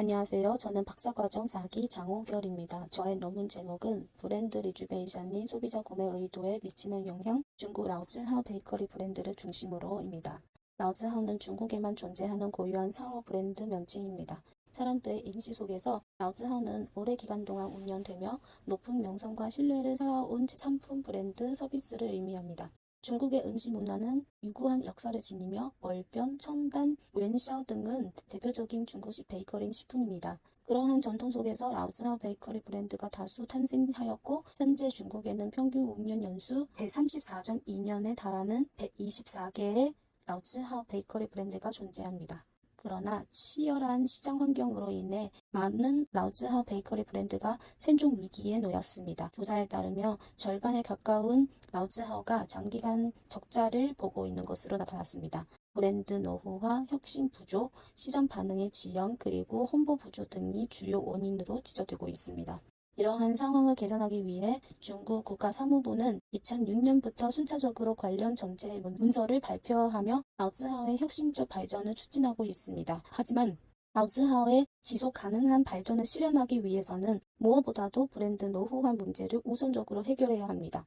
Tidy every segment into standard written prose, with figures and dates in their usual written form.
안녕하세요. 저는 박사과정 4기 장호결입니다. 저의 논문 제목은 브랜드 리주베이션이 소비자 구매 의도에 미치는 영향, 중국 라오즈하오 베이커리 브랜드를 중심으로입니다. 라오즈하오는 중국에만 존재하는 고유한 상호 브랜드 명칭입니다. 사람들의 인지 속에서 라오즈하오는 오래 기간 동안 운영되며 높은 명성과 신뢰를 살아온 상품 브랜드 서비스를 의미합니다. 중국의 음식 문화는 유구한 역사를 지니며 월변, 천단, 웬샤오 등은 대표적인 중국식 베이커리 식품입니다. 그러한 전통 속에서 라오즈하오 베이커리 브랜드가 다수 탄생하였고 현재 중국에는 평균 운영 연수 134.2년에 달하는 124개의 라오즈하오 베이커리 브랜드가 존재합니다. 그러나 치열한 시장 환경으로 인해 많은 라오즈하오 베이커리 브랜드가 생존 위기에 놓였습니다. 조사에 따르면 절반에 가까운 라오즈하오가 장기간 적자를 보고 있는 것으로 나타났습니다. 브랜드 노후화, 혁신 부족, 시장 반응의 지연, 그리고 홍보 부족 등이 주요 원인으로 지적되고 있습니다. 이러한 상황을 개선하기 위해 중국 국가사무부는 2006년부터 순차적으로 관련 정책 문서를 발표하며 라오즈하오의 혁신적 발전을 추진하고 있습니다. 하지만 라오즈하오의 지속 가능한 발전을 실현하기 위해서는 무엇보다도 브랜드 노후화 문제를 우선적으로 해결해야 합니다.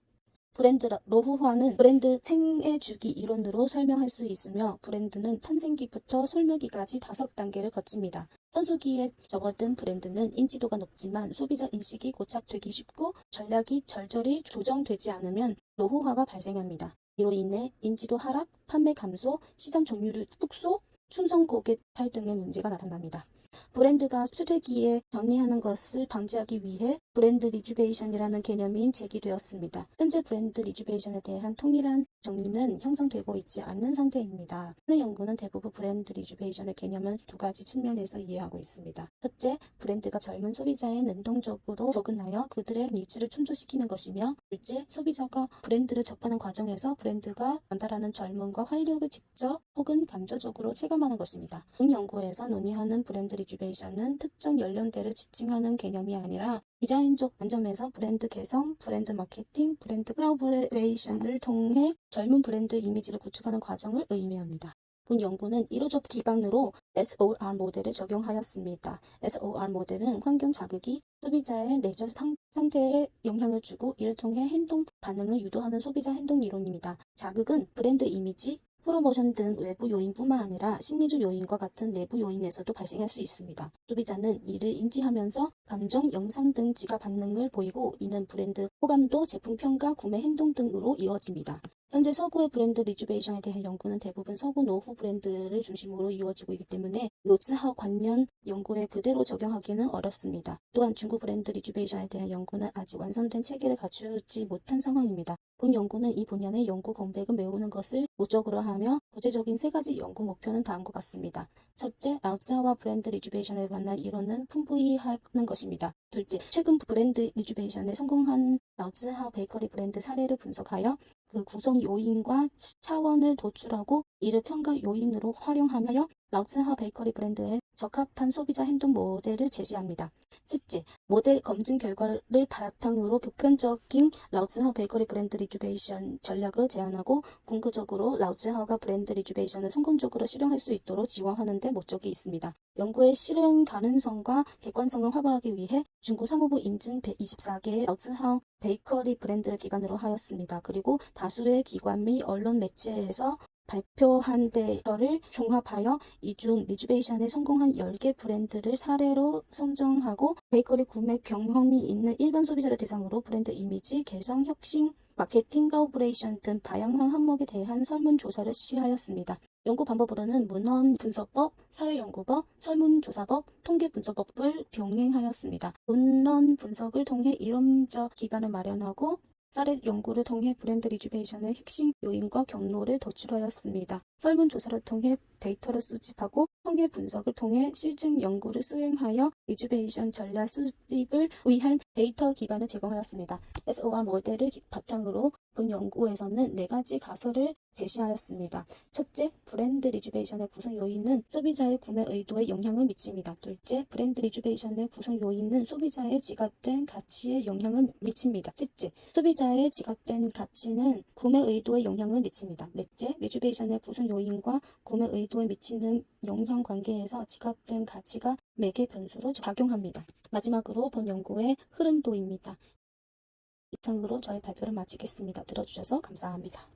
브랜드 노후화는 브랜드 생애 주기 이론으로 설명할 수 있으며 브랜드는 탄생기부터 솔멸기까지 5단계를 거칩니다. 성수기에 접어든 브랜드는 인지도가 높지만 소비자 인식이 고착되기 쉽고 전략이 절절히 조정되지 않으면 노후화가 발생합니다. 이로 인해 인지도 하락, 판매 감소, 시장 점유율 축소, 충성 고객 탈 등의 문제가 나타납니다. 브랜드가 쇠퇴기에 정리하는 것을 방지하기 위해 브랜드 리주베이션이라는 개념이 제기되었습니다. 현재 브랜드 리주베이션에 대한 통일한 정의는 형성되고 있지 않는 상태입니다. 현재 연구는 대부분 브랜드 리주베이션의 개념을 두 가지 측면에서 이해하고 있습니다. 첫째, 브랜드가 젊은 소비자에 능동적으로 접근하여 그들의 니즈를 충족시키는 것이며, 둘째, 소비자가 브랜드를 접하는 과정에서 브랜드가 전달하는 젊음과 활력을 직접 혹은 감정적으로 체감하는 것입니다. 본 연구에서 논의하는 브랜드 리주베이션은 특정 연령대를 지칭하는 개념이 아니라 디자인적 관점에서 브랜드 개성, 브랜드 마케팅, 브랜드 콜라보레이션을 통해 젊은 브랜드 이미지를 구축하는 과정을 의미합니다. 본 연구는 1호적 기반으로 SOR 모델을 적용하였습니다. SOR 모델은 환경 자극이 소비자의 내적 상태에 영향을 주고 이를 통해 행동 반응을 유도하는 소비자 행동 이론입니다. 자극은 브랜드 이미지, 프로모션 등 외부 요인뿐만 아니라 심리적 요인과 같은 내부 요인에서도 발생할 수 있습니다. 소비자는 이를 인지하면서 감정, 영상 등 지가 반응을 보이고 이는 브랜드 호감도, 제품 평가, 구매 행동 등으로 이루어집니다. 현재 서구의 브랜드 리주베이션에 대한 연구는 대부분 서구 노후 브랜드를 중심으로 이루어지고 있기 때문에 로즈하우 관련 연구에 그대로 적용하기는 어렵습니다. 또한 중국 브랜드 리주베이션에 대한 연구는 아직 완성된 체계를 갖추지 못한 상황입니다. 본 연구는 이 분야의 연구 공백을 메우는 것을 목적으로 하며 구체적인 3가지 연구 목표는 다음과 같습니다. 첫째, 라오즈하오와 브랜드 리주베이션에 관한 이론은 풍부히 하는 것입니다. 둘째, 최근 브랜드 리주베이션에 성공한 라오즈하오 베이커리 브랜드 사례를 분석하여 그 구성 요인과 차원을 도출하고 이를 평가 요인으로 활용하며 라오즈하오 베이커리 브랜드에 적합한 소비자 행동 모델을 제시합니다. 셋째, 모델 검증 결과를 바탕으로 보편적인 라오즈하오 베이커리 브랜드 리주베이션 전략을 제안하고 궁극적으로 라오즈하오가 브랜드 리주베이션을 성공적으로 실현할 수 있도록 지원하는 데 목적이 있습니다. 연구의 실행 가능성과 객관성을 확보하기 위해 중국 사무부 인증 124개의 라오즈하오 베이커리 브랜드를 기반으로 하였습니다. 그리고 다수의 기관 및 언론 매체에서 발표한 데서를 종합하여 이 중 리주베이션에 성공한 10개 브랜드를 사례로 선정하고 베이커리 구매 경험이 있는 일반 소비자를 대상으로 브랜드 이미지, 개성, 혁신, 마케팅, 콜라보레이션 등 다양한 항목에 대한 설문조사를 실시하였습니다. 연구 방법으로는 문헌 분석법, 사회연구법, 설문조사법, 통계분석법을 병행하였습니다. 문헌 분석을 통해 이론적 기반을 마련하고 사례 연구를 통해 브랜드 리주베이션의 핵심 요인과 경로를 도출하였습니다. 설문조사를 통해 데이터를 수집하고 통계 분석을 통해 실증 연구를 수행하여 리주베이션 전략 수립을 위한 데이터 기반을 제공하였습니다. SOR 모델을 바탕으로 본 연구에서는 4가지 가설을 제시하였습니다. 첫째, 브랜드 리주베이션의 구성 요인은 소비자의 구매 의도에 영향을 미칩니다. 둘째, 브랜드 리주베이션의 구성 요인은 소비자의 지갑된 가치에 영향을 미칩니다. 셋째, 소비자의 지갑된 가치는 구매 의도에 영향을 미칩니다. 넷째, 리주베이션의 구성 요인과 구매 의도에 미치는 영향 관계에서 지갑된 가치가 매개 변수로 작용합니다. 마지막으로 본 연구의 흐름도입니다. 이상으로 저의 발표를 마치겠습니다. 들어주셔서 감사합니다.